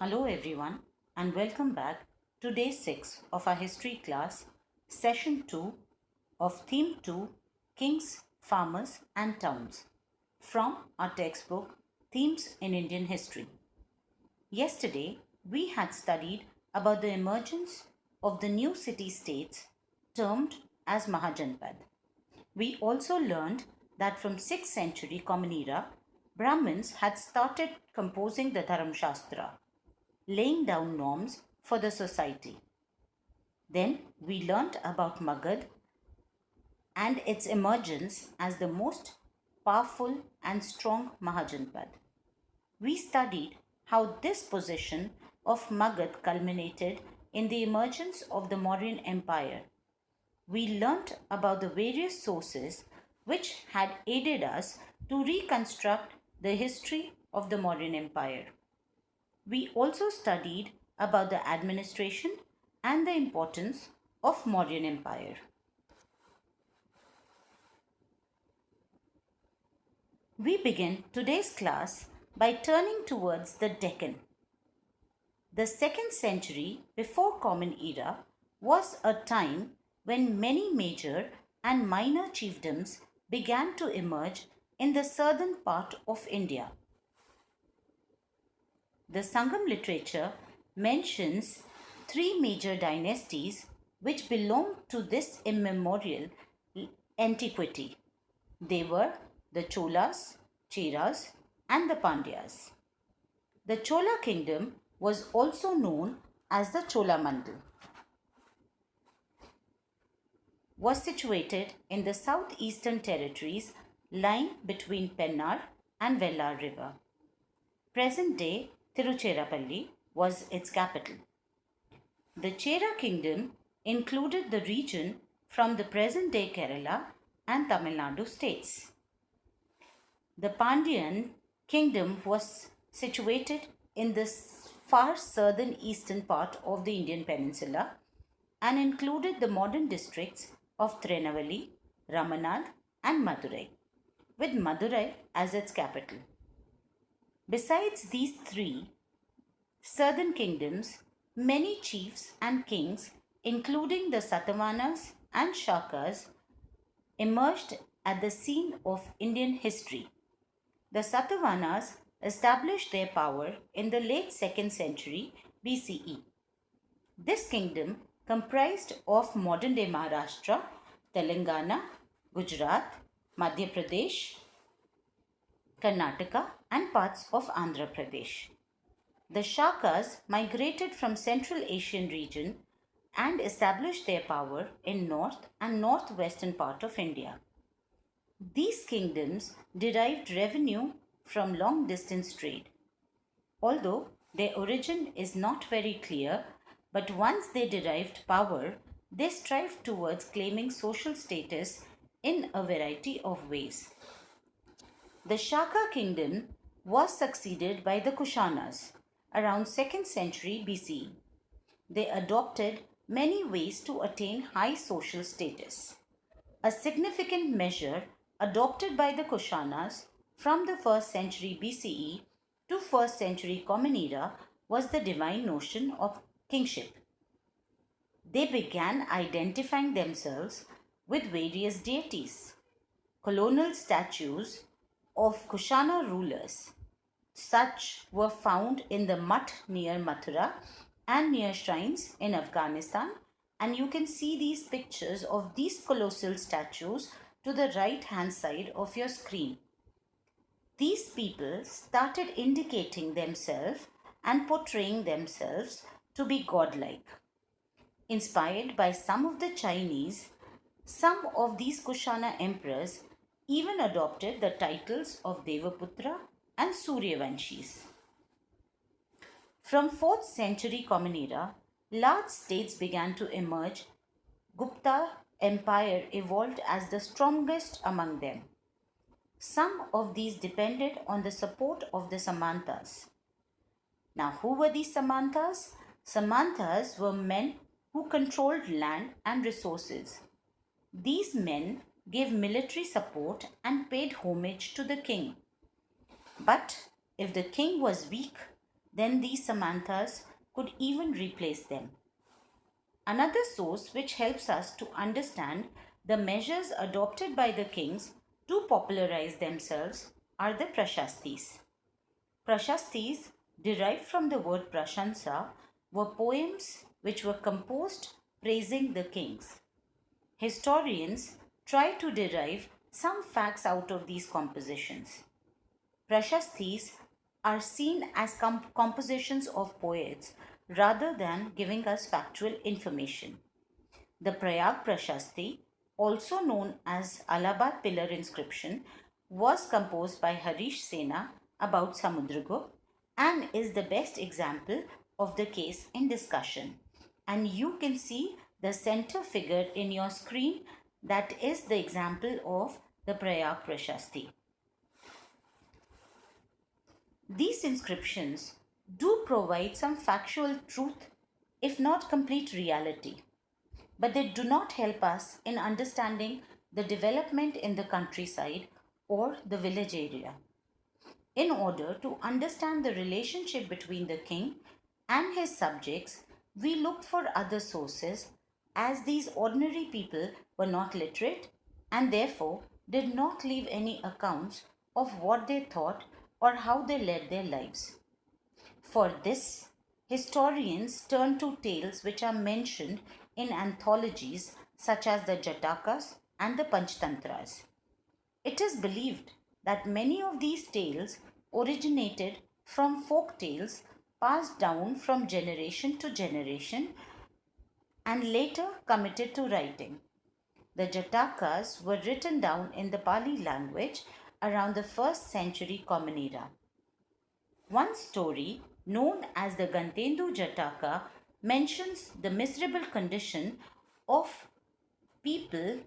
Hello everyone and welcome back to day 6 of our history class, session 2 of theme 2, Kings, Farmers and Towns, from our textbook Themes in Indian History. Yesterday we had studied about the emergence of the new city states termed as Mahajanpad. We also learned that from 6th century Common Era, Brahmins had started composing the Dharam Shastra, laying down norms for the society. Then we learnt about Magad and its emergence as the most powerful and strong Mahajanpad. We studied how this position of Magad culminated in the emergence of the Mauryan Empire. We learnt about the various sources which had aided us to reconstruct the history of the Mauryan Empire. We also studied about the administration and the importance of Mauryan Empire. We begin today's class by turning towards the Deccan. The 2nd century before Common Era was a time when many major and minor chiefdoms began to emerge in the southern part of India. The Sangam literature mentions three major dynasties which belonged to this immemorial antiquity. They were the Cholas, Cheras, and the Pandyas. The Chola kingdom was also known as the Cholamandal. Was situated in the southeastern territories lying between Pennar and Vellar river. Present-day Tiruchirappalli was its capital. The Chera kingdom included the region from the present-day Kerala and Tamil Nadu states. The Pandyan kingdom was situated in the far southern eastern part of the Indian peninsula and included the modern districts of Trinavalli, Ramanad and Madurai, with Madurai as its capital. Besides these three southern kingdoms, many chiefs and kings, including the Satavahanas and Shakas, emerged at the scene of Indian history. The Satavahanas established their power in the late 2nd century BCE. This kingdom comprised of modern-day Maharashtra, Telangana, Gujarat, Madhya Pradesh, Karnataka and parts of Andhra Pradesh. The Shakas migrated from Central Asian region and established their power in north and northwestern part of India. These kingdoms derived revenue from long distance trade. Although their origin is not very clear, but once they derived power, they strived towards claiming social status in a variety of ways. The Shaka kingdom was succeeded by the Kushanas around 2nd century BCE. They adopted many ways to attain high social status. A significant measure adopted by the Kushanas from the 1st century BCE to 1st century Common Era was the divine notion of kingship. They began identifying themselves with various deities. Colonial statues of Kushana rulers, such were found in the Mutt near Mathura and near shrines in Afghanistan, and you can see these pictures of these colossal statues to the right hand side of your screen. These people started indicating themselves and portraying themselves to be godlike. Inspired by some of the Chinese, some of these Kushana emperors even adopted the titles of Devaputra and Suryavanshis. From 4th century Common Era, large states began to emerge. Gupta Empire evolved as the strongest among them. Some of these depended on the support of the Samantas. Now, who were these Samantas? Samantas were men who controlled land and resources. These men gave military support and paid homage to the king. But if the king was weak, then these Samanthas could even replace them. Another source which helps us to understand the measures adopted by the kings to popularize themselves are the Prashastis. Prashastis, derived from the word prashansa, were poems which were composed praising the kings. Historians try to derive some facts out of these compositions. Prashastis are seen as compositions of poets rather than giving us factual information. The Prayag Prashasti, also known as Allahabad Pillar inscription, was composed by Harish Sena about Samudragupta and is the best example of the case in discussion. And you can see the center figure in your screen, that is the example of the Prayag Prashasti. These inscriptions do provide some factual truth, if not complete reality, but they do not help us in understanding the development in the countryside or the village area. In order to understand the relationship between the king and his subjects, we looked for other sources, as these ordinary people were not literate and therefore did not leave any accounts of what they thought or how they led their lives. For this, historians turn to tales which are mentioned in anthologies such as the Jatakas and the Panchtantras. It is believed that many of these tales originated from folk tales passed down from generation to generation and later committed to writing. The Jatakas were written down in the Pali language around the 1st century Common Era. One story, known as the Gantendu Jataka, mentions the miserable condition of people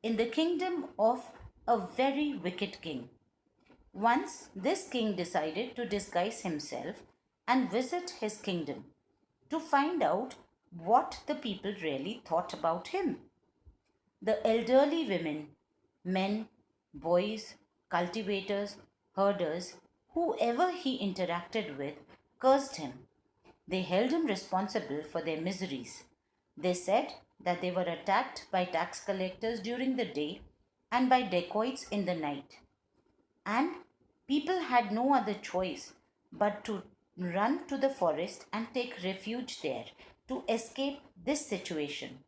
in the kingdom of a very wicked king. Once, this king decided to disguise himself and visit his kingdom to find out what the people really thought about him. The elderly women, men, boys, cultivators, herders, whoever he interacted with, cursed him. They held him responsible for their miseries. They said that they were attacked by tax collectors during the day and by dacoits in the night. And people had no other choice but to run to the forest and take refuge there to escape this situation.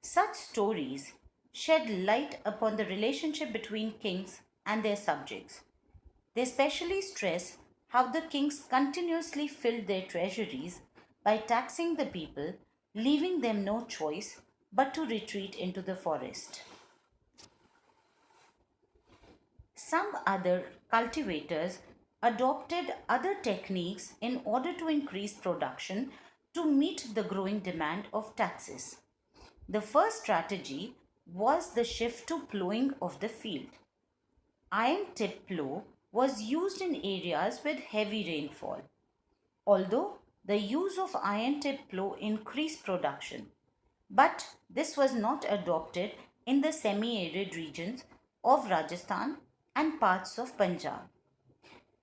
Such stories shed light upon the relationship between kings and their subjects. They especially stress how the kings continuously filled their treasuries by taxing the people, leaving them no choice but to retreat into the forest. Some other cultivators adopted other techniques in order to increase production to meet the growing demand of taxes. The first strategy was the shift to plowing of the field. Iron tip plow was used in areas with heavy rainfall. Although the use of iron tip plow increased production, but this was not adopted in the semi-arid regions of Rajasthan and parts of Punjab.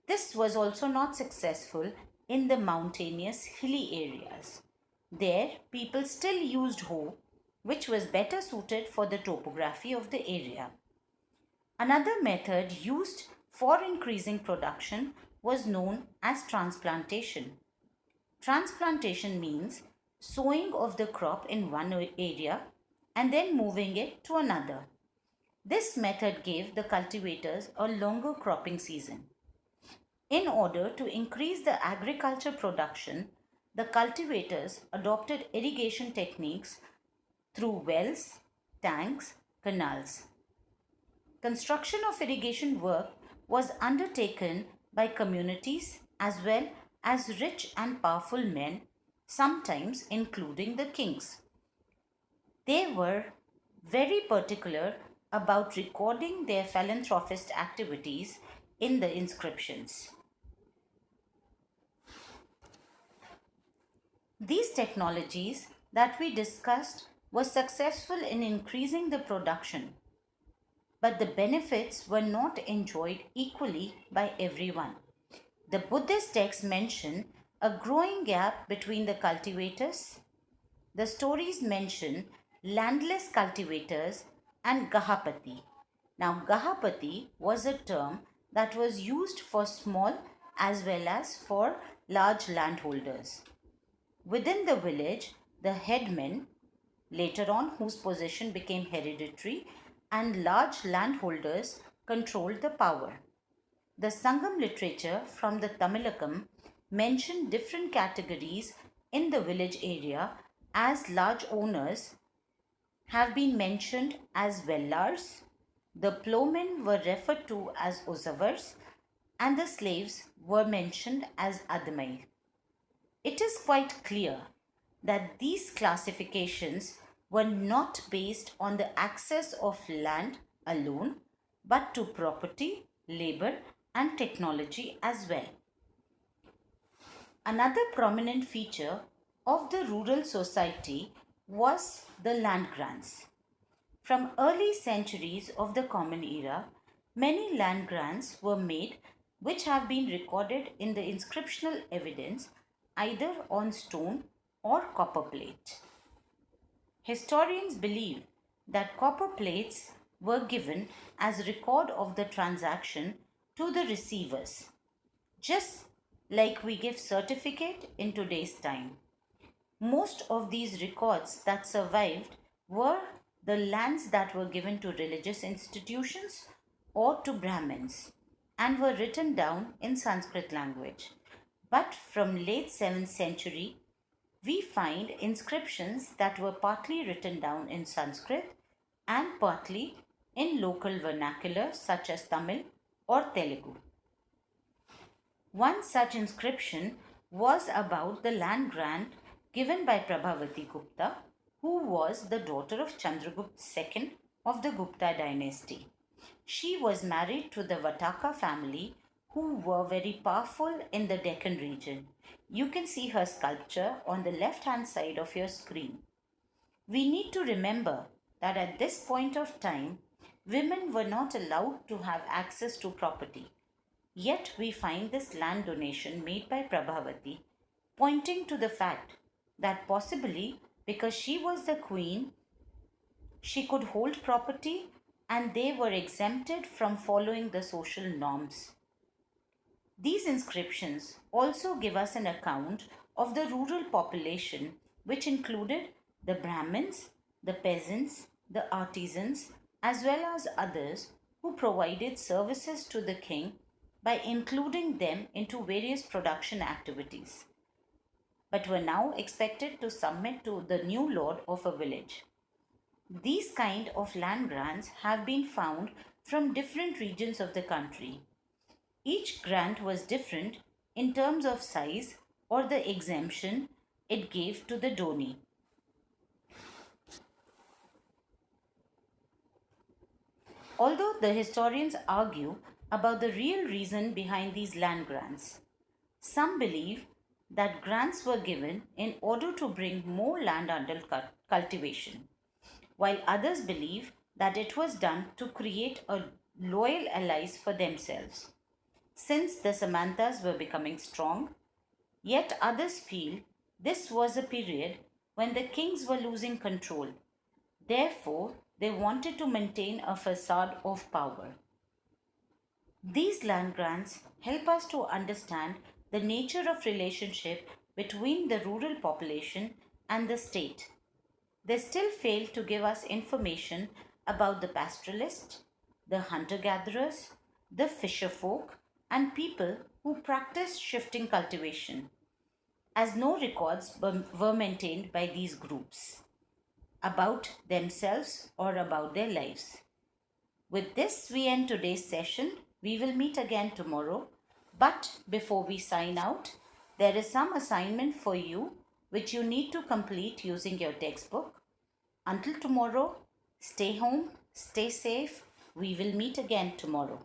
This was also not successful in the mountainous hilly areas. There, people still used hoe, which was better suited for the topography of the area. Another method used for increasing production was known as transplantation. Transplantation means sowing of the crop in one area and then moving it to another. This method gave the cultivators a longer cropping season. In order to increase the agriculture production, the cultivators adopted irrigation techniques through wells, tanks, canals. Construction of irrigation work was undertaken by communities as well as rich and powerful men, sometimes including the kings. They were very particular about recording their philanthropist activities in the inscriptions. These technologies that we discussed were successful in increasing the production, but the benefits were not enjoyed equally by everyone. The Buddhist texts mention a growing gap between the cultivators. The stories mention landless cultivators and Gahapati. Now, Gahapati was a term that was used for small as well as for large landholders. Within the village, the headmen, later on whose position became hereditary, and large landholders controlled the power. The Sangam literature from the Tamilakam mentioned different categories in the village area, as large owners have been mentioned as vellars, the ploughmen were referred to as uzavars, and the slaves were mentioned as admai. It is quite clear that these classifications were not based on the access of land alone, but to property, labor, and technology as well. Another prominent feature of the rural society was the land grants. From early centuries of the Common Era, many land grants were made which have been recorded in the inscriptional evidence either on stone or copper plate. Historians believe that copper plates were given as record of the transaction to the receivers, just like we give certificate in today's time. Most of these records that survived were the lands that were given to religious institutions or to Brahmins and were written down in Sanskrit language. But from late 7th century, we find inscriptions that were partly written down in Sanskrit and partly in local vernacular such as Tamil or Telugu. One such inscription was about the land grant given by Prabhavati Gupta, who was the daughter of Chandragupta II of the Gupta dynasty. She was married to the Vataka family, who were very powerful in the Deccan region. You can see her sculpture on the left hand side of your screen. We need to remember that at this point of time, women were not allowed to have access to property. Yet we find this land donation made by Prabhavati pointing to the fact that possibly because she was the queen, she could hold property and they were exempted from following the social norms. These inscriptions also give us an account of the rural population, which included the Brahmins, the peasants, the artisans, as well as others who provided services to the king by including them into various production activities, but were now expected to submit to the new lord of a village. These kind of land grants have been found from different regions of the country. Each grant was different in terms of size or the exemption it gave to the donee. Although the historians argue about the real reason behind these land grants, some believe that grants were given in order to bring more land under cultivation, while others believe that it was done to create a loyal allies for themselves, since the Samantas were becoming strong. Yet others feel this was a period when the kings were losing control. Therefore, they wanted to maintain a facade of power. These land grants help us to understand the nature of relationship between the rural population and the state. They still fail to give us information about the pastoralists, the hunter-gatherers, the fisher folk, and people who practiced shifting cultivation, as no records were maintained by these groups about themselves or about their lives. With this, we end today's session. We will meet again tomorrow. But before we sign out, there is some assignment for you which you need to complete using your textbook. Until tomorrow, stay home, stay safe. We will meet again tomorrow.